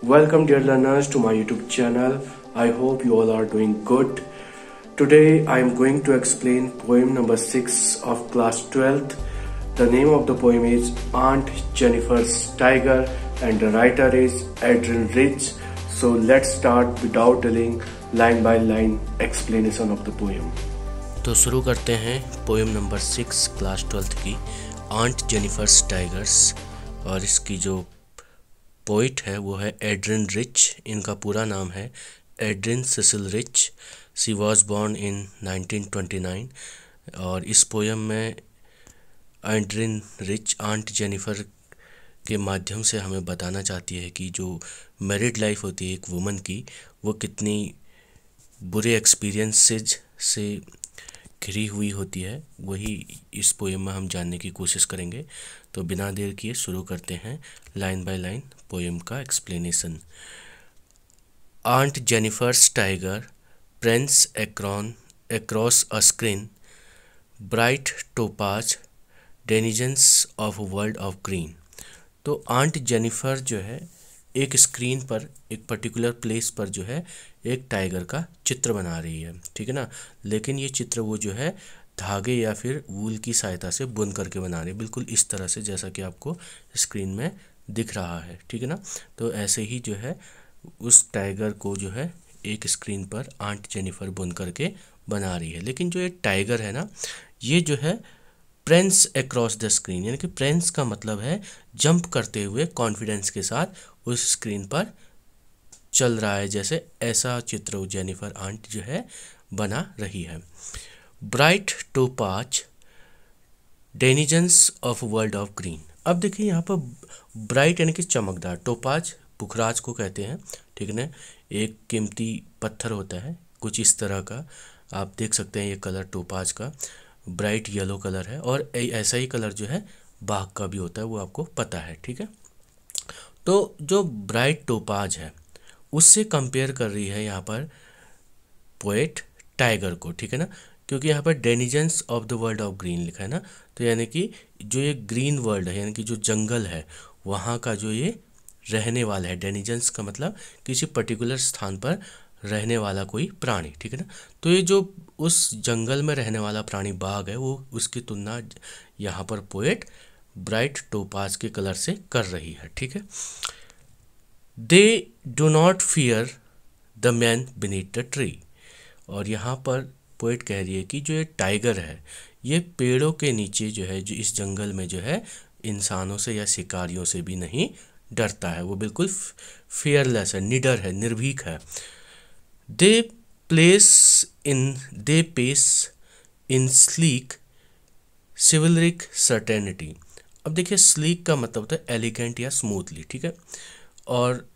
Welcome dear learners to my YouTube channel. I hope you all are doing good. Today I am going to explain poem number 6 of class 12th. The name of the poem is Aunt Jennifer's Tiger and the writer is Adrian Rich. So let's start without delaying line by line explanation of the poem. तो शुरू करते हैं poem number 6 class 12th की aunt Jennifer's tigers. और इसकी जो poet है वो है एड्रिन रिच। इनका पूरा नाम है Adrienne Cecile Rich. She was born in 1929। और इस पोएम में एड्रिन रिच आंट जेनिफर के माध्यम से हमें बताना चाहती है कि जो मैरिड लाइफ होती है एक वुमन की, वो कितनी बुरे एक्सपीरियंसेस से घिरी हुई होती है। वही इस पोएम में हम जानने की कोशिश करेंगे। तो बिना देर किए शुरू करते हैं लाइन बाय लाइन पोएम का explanation. Aunt Jennifer's tiger prance across a screen, bright topaz denizens of world of green. तो आंट जेनिफर जो है एक स्क्रीन पर एक पर्टिकुलर प्लेस पर जो है एक टाइगर का चित्र बना रही है, ठीक है ना। लेकिन ये चित्र वो जो है धागे या फिर वूल की सहायता से बुन करके बना रही है, बिल्कुल इस तरह से जैसा कि आपको स्क्रीन में दिख रहा है, ठीक है ना। तो ऐसे ही जो है उस टाइगर को जो है एक स्क्रीन पर आंट जेनिफर बुन करके बना रही है। लेकिन जो ये टाइगर है ना, ये जो है प्रेंस अक्रॉस द स्क्रीन, यानी कि प्रेंस का मतलब है जंप करते हुए कॉन्फिडेंस के साथ उस स्क्रीन पर चल रहा है, जैसे ऐसा चित्र जेनिफर आंट जो है बना रही है। Bright topaz denizens of world of green. अब देखिए यहाँ पर ब्राइट यानी कि चमकदार, टोपाज पुखराज को कहते हैं, ठीक है ना। एक कीमती पत्थर होता है कुछ इस तरह का, आप देख सकते हैं ये कलर टोपाज का ब्राइट येलो कलर है। और ऐसा ही कलर जो है बाघ का भी होता है, वो आपको पता है, ठीक है। तो जो ब्राइट टोपाज है उससे कंपेयर कर रही है यहाँ पर पोएट टाइगर को, ठीक है ना। क्योंकि यहाँ पर denizens of the world of green लिखा है ना, तो यानी कि जो ये ग्रीन वर्ल्ड है, यानी कि जो जंगल है वहाँ का जो ये रहने वाला है। डेनिजन्स का मतलब किसी पर्टिकुलर स्थान पर रहने वाला कोई प्राणी, ठीक है ना। तो ये जो उस जंगल में रहने वाला प्राणी बाघ है, वो उसकी तुलना यहाँ पर पोएट ब्राइट टोपाज के कलर से कर रही है, ठीक है। They do not fear the man beneath the tree. और यहाँ पर पोएट कह रही है कि जो ये टाइगर है ये पेड़ों के नीचे जो है, जो इस जंगल में जो है इंसानों से या शिकारियों से भी नहीं डरता है, वो बिल्कुल फियरलेस है, निडर है, निर्भीक है। They pace in sleek chivalric certainty. अब देखिए स्लीक का मतलब होता है एलिगेंट या स्मूथली, ठीक है। और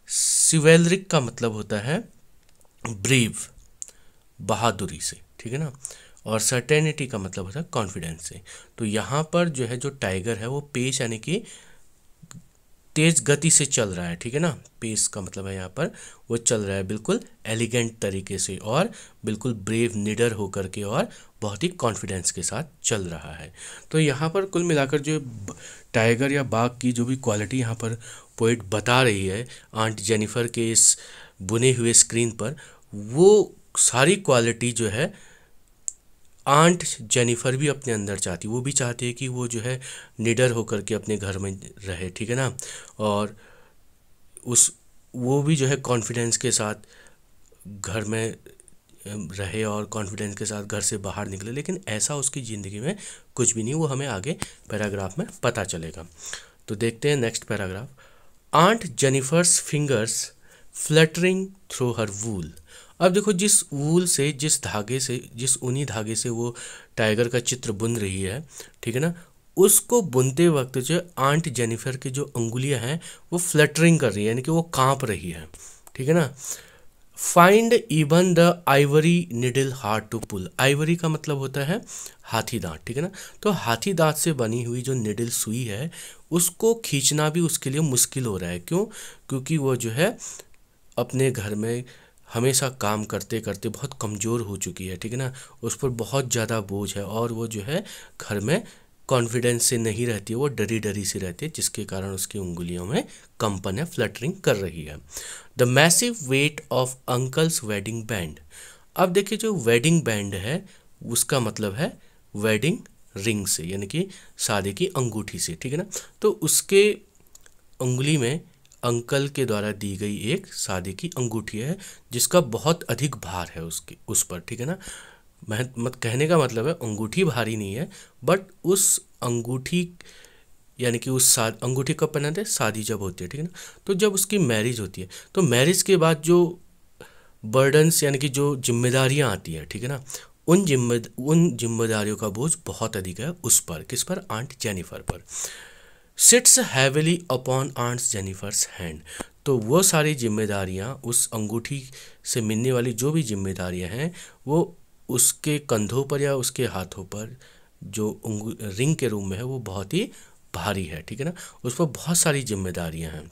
सिवेलरिक का मतलब होता है ब्रीव, बहादुरी से, ठीक है ना। और सर्टेनिटी का मतलब होता है कॉन्फिडेंस से। तो यहाँ पर जो है जो टाइगर है वो पेस यानी कि तेज गति से चल रहा है, ठीक है ना। पेस का मतलब है यहाँ पर वो चल रहा है बिल्कुल एलिगेंट तरीके से और बिल्कुल ब्रेव, निडर होकर के और बहुत ही कॉन्फिडेंस के साथ चल रहा है। तो यहाँ पर कुल मिलाकर जो टाइगर या बाघ की जो भी क्वालिटी यहाँ पर पोएट बता रही है आंट जेनिफर के इस बुने हुए स्क्रीन पर, वो सारी क्वालिटी जो है आंट जेनिफर भी अपने अंदर चाहती, वो भी चाहती है कि वो जो है निडर होकर के अपने घर में रहे, ठीक है ना। और वो भी जो है कॉन्फिडेंस के साथ घर में रहे और कॉन्फिडेंस के साथ घर से बाहर निकले। लेकिन ऐसा उसकी ज़िंदगी में कुछ भी नहीं, वो हमें आगे पैराग्राफ में पता चलेगा। तो देखते हैं next paragraph. Aunt Jennifer's fingers fluttering through her wool. अब देखो जिस वूल से, जिस धागे से, जिस ऊनी धागे से वो टाइगर का चित्र बुन रही है, ठीक है ना, उसको बुनते वक्त जो आंट जेनिफर की जो अंगुलियां हैं वो फ्लटरिंग कर रही है, यानी कि वो कांप रही है, ठीक है ना। Find even the ivory needle hard to pull. Ivory का मतलब होता है हाथी दांत, ठीक है ना। तो हाथी दांत से बनी हुई जो निडल सुई है उसको खींचना भी उसके लिए मुश्किल हो रहा है। क्यों? क्योंकि वो जो है अपने घर में हमेशा काम करते करते बहुत कमज़ोर हो चुकी है, ठीक है ना। उस पर बहुत ज़्यादा बोझ है और वो जो है घर में कॉन्फिडेंस से नहीं रहती है, वो डरी डरी सी रहती है, जिसके कारण उसकी उंगलियों में कंपन है, फ्लटरिंग कर रही है। The massive weight of uncle's wedding band. अब देखिए जो वेडिंग बैंड है उसका मतलब है वेडिंग रिंग से, यानी कि शादी की अंगूठी से, ठीक है ना। तो उसके उंगली में अंकल के द्वारा दी गई एक शादी की अंगूठी है जिसका बहुत अधिक भार है उसके उस पर, ठीक है ना। मैं मत कहने का मतलब है अंगूठी भारी नहीं है, बट उस अंगूठी यानी कि उस अंगूठी कब पहनाते हैं, शादी जब होती है, ठीक है ना। तो जब उसकी मैरिज होती है तो मैरिज के बाद जो बर्डन्स यानी कि जो जिम्मेदारियां आती हैं, ठीक है ना, उन जिम्मेदारियों का बोझ बहुत अधिक है उस पर, किस पर, आंट जेनिफर पर। Sits heavily upon aunt Jennifer's hand. तो वो सारी जिम्मेदारियां, उस अंगूठी से मिलने वाली जो भी जिम्मेदारियां हैं वो उसके कंधों पर या उसके हाथों पर जो रिंग के रूम में है वो बहुत ही भारी है, ठीक है ना। उस पर बहुत सारी जिम्मेदारियां हैं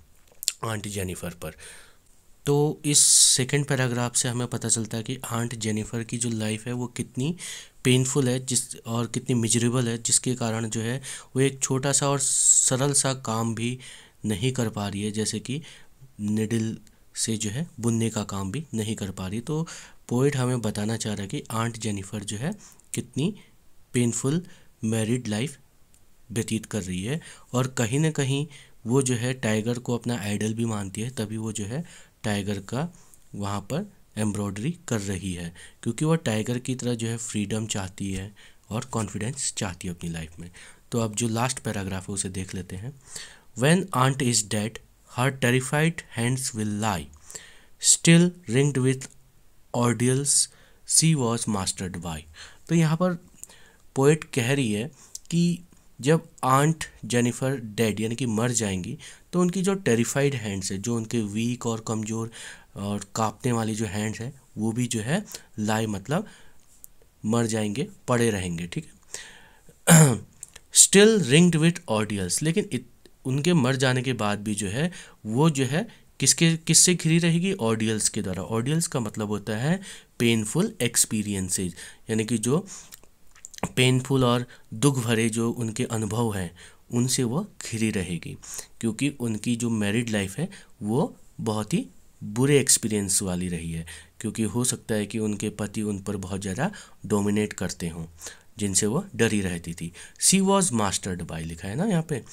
आंट जेनिफर पर। तो इस सेकंड पैराग्राफ से हमें पता चलता है कि आंट जेनिफर की जो लाइफ है वो कितनी पेनफुल है और कितनी मिजरेबल है, जिसके कारण जो है वो एक छोटा सा और सरल सा काम भी नहीं कर पा रही है, जैसे कि निडल से जो है बुनने का काम भी नहीं कर पा रही। तो पोइट हमें बताना चाह रहा है कि आंट जेनिफर जो है कितनी पेनफुल मैरिड लाइफ व्यतीत कर रही है, और कहीं ना कहीं वो जो है टाइगर को अपना आइडल भी मानती है, तभी वो जो है टाइगर का वहाँ पर एम्ब्रॉयडरी कर रही है, क्योंकि वो टाइगर की तरह जो है फ्रीडम चाहती है और कॉन्फिडेंस चाहती है अपनी लाइफ में। तो अब जो लास्ट पैराग्राफ है उसे देख लेते हैं। When aunt is dead her terrified hands will lie still ringed with ordeals she was mastered by. तो यहाँ पर पोएट कह रही है कि जब आंट जेनिफर डेड यानी कि मर जाएंगी तो उनकी जो टेरिफाइड हैंड्स है, जो उनके वीक और कमज़ोर और कांपने वाली जो हैंड्स हैं, वो भी जो है लाई मतलब मर जाएंगे, पड़े रहेंगे, ठीक है। स्टिल रिंग्ड विथ ऑर्डियल्स, लेकिन उनके मर जाने के बाद भी जो है वो जो है किससे घिरी रहेगी, ऑर्डियल्स के द्वारा। ऑर्डियल्स का मतलब होता है पेनफुल एक्सपीरियंसेस, यानी कि जो पेनफुल और दुख भरे जो उनके अनुभव हैं उनसे वो घिरी रहेगी, क्योंकि उनकी जो मैरिड लाइफ है वो बहुत ही बुरे एक्सपीरियंस वाली रही है, क्योंकि हो सकता है कि उनके पति उन पर बहुत ज़्यादा डोमिनेट करते हों, जिनसे वो डरी रहती थी। सी वॉज मास्टर्ड बाय लिखा है ना यहाँ पे,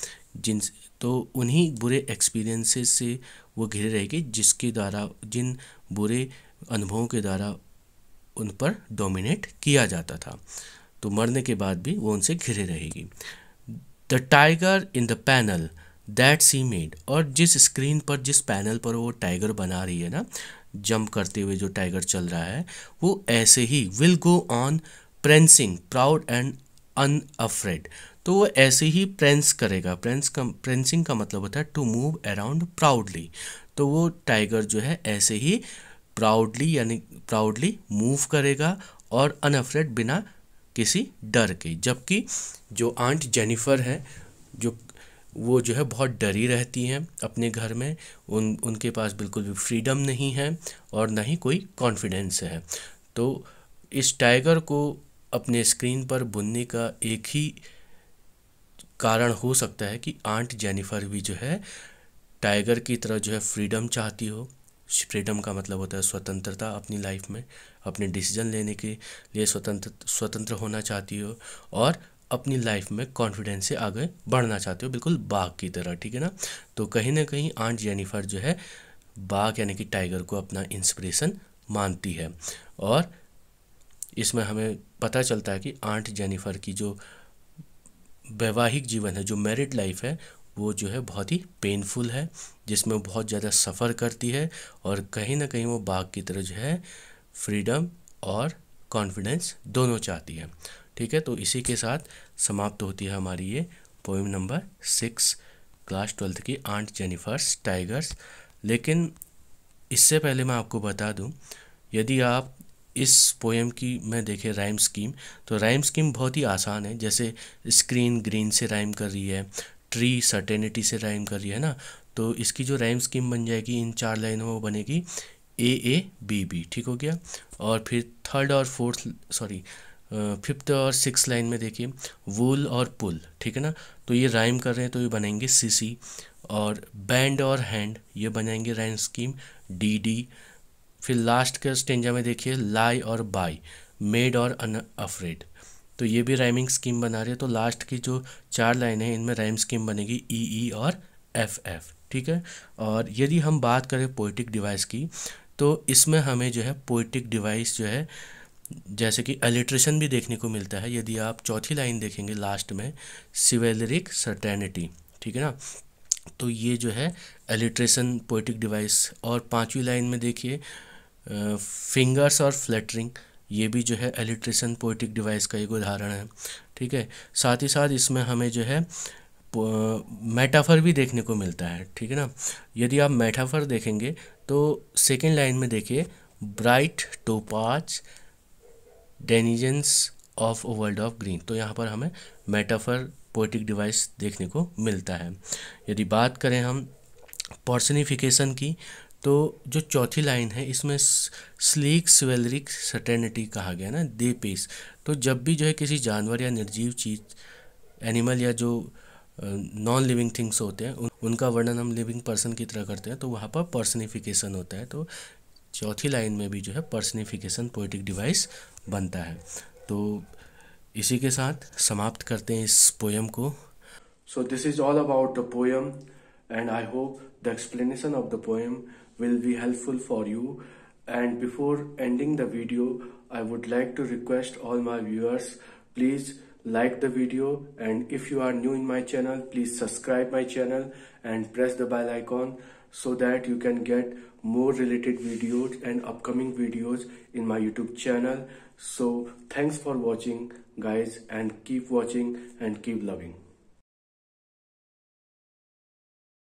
तो उन्हीं बुरे एक्सपीरियंसेस से वो घिरे रहेगी जिसके द्वारा, जिन बुरे अनुभवों के द्वारा उन पर डोमिनेट किया जाता था। तो मरने के बाद भी वो उनसे घिरे रहेगी। The tiger in the panel that C made, और जिस स्क्रीन पर, जिस पैनल पर वो टाइगर बना रही है ना, जंप करते हुए जो टाइगर चल रहा है, वो ऐसे ही will go on prancing proud and unafraid. तो वो ऐसे ही प्रेंस करेगा। प्रेंसिंग का मतलब होता है टू मूव अराउंड प्राउडली। तो वो टाइगर जो है ऐसे ही प्राउडली यानी प्राउडली मूव करेगा और अनअफ्रेड बिना किसी डर के। जबकि जो आंट जेनिफर है जो वो जो है बहुत डरी रहती हैं अपने घर में, उनके पास बिल्कुल भी फ्रीडम नहीं है और ना ही कोई कॉन्फिडेंस है। तो इस टाइगर को अपने स्क्रीन पर बुनने का एक ही कारण हो सकता है कि आंट जेनिफर भी जो है टाइगर की तरह जो है फ्रीडम चाहती हो। फ्रीडम का मतलब होता है स्वतंत्रता, अपनी लाइफ में अपने डिसीजन लेने के लिए स्वतंत्र होना चाहती हो और अपनी लाइफ में कॉन्फिडेंस से आगे बढ़ना चाहते हो, बिल्कुल बाघ की तरह, ठीक है ना। तो कहीं ना कहीं आंट जेनिफर जो है बाघ यानी कि टाइगर को अपना इंस्पिरेशन मानती है, और इसमें हमें पता चलता है कि आंट जेनिफर की जो वैवाहिक जीवन है, जो मैरिड लाइफ है, वो जो है बहुत ही पेनफुल है, जिसमें बहुत ज़्यादा सफ़र करती है और कहीं ना कहीं वो बाघ की तरह जो है फ्रीडम और कॉन्फिडेंस दोनों चाहती है, ठीक है। तो इसी के साथ समाप्त होती है हमारी ये पोएम नंबर 6 क्लास 12 की आंट जेनिफर्स टाइगर्स। लेकिन इससे पहले मैं आपको बता दूं, यदि आप इस पोएम की मैं देखें राइम स्कीम, तो राइम स्कीम बहुत ही आसान है। जैसे स्क्रीन ग्रीन से राइम कर रही है, ट्री सर्टेनिटी से राइम कर रही है ना, तो इसकी जो राइम स्कीम बन जाएगी इन 4 लाइनों में वो बनेगी ए ए बी बी, ठीक हो गया। और फिर थर्ड और फोर्थ फिफ्थ और सिक्स लाइन में देखिए वूल और पुल, ठीक है ना, तो ये राइम कर रहे हैं तो ये बनाएंगे सीसी। और बैंड और हैंड ये बनाएंगे राइम स्कीम डी। फिर लास्ट के स्टेंजा में देखिए लाई और बाई, मेड और अनअफ्रेड, तो ये भी राइमिंग स्कीम बना रहे हैं। तो लास्ट की जो 4 लाइन है इनमें राइम स्कीम बनेगी ई और एफ, ठीक है। और यदि हम बात करें पोइटिक डिवाइस की, तो इसमें हमें जो है पोइटिक डिवाइस जो है जैसे कि अलिट्रेशन भी देखने को मिलता है। यदि आप चौथी लाइन देखेंगे लास्ट में सिवेलरिक सर्टेनिटी, ठीक है ना, तो ये जो है अलिट्रेशन पोइटिक डिवाइस। और 5वीं लाइन में देखिए फिंगर्स और फ्लैटरिंग, ये भी जो है अलिट्रेशन पोइटिक डिवाइस का एक उदाहरण है, ठीक है। साथ ही साथ इसमें हमें जो है मेटाफर भी देखने को मिलता है, ठीक है ना। यदि आप मेटाफर देखेंगे तो सेकेंड लाइन में देखिए bright topaz denizens of a world of green, तो यहाँ पर हमें मेटाफर पोइटिक डिवाइस देखने को मिलता है। यदि बात करें हम पर्सनिफिकेशन की, तो जो चौथी लाइन है इसमें स्लीक स्वेलरिक सर्टेनिटी कहा गया ना, दे पेस, तो जब भी जो है किसी जानवर या निर्जीव चीज़ एनिमल या जो नॉन लिविंग थिंग्स होते हैं उनका वर्णन हम लिविंग पर्सन की तरह करते हैं, तो वहाँ पर पर्सनिफिकेशन होता है। तो चौथी लाइन में भी जो है पर्सनिफिकेशन पोइटिक डिवाइस बनता है। तो इसी के साथ समाप्त करते हैं इस पोयम को। So this is all about the poem, and I hope the explanation of the poem will be helpful for you. And before ending the video, I would like to request all my viewers, please like the video, and if you are new in my channel, please subscribe my channel and press the bell icon so that you can get more related videos and upcoming videos in my YouTube channel. So thanks for watching guys, and keep watching and keep loving.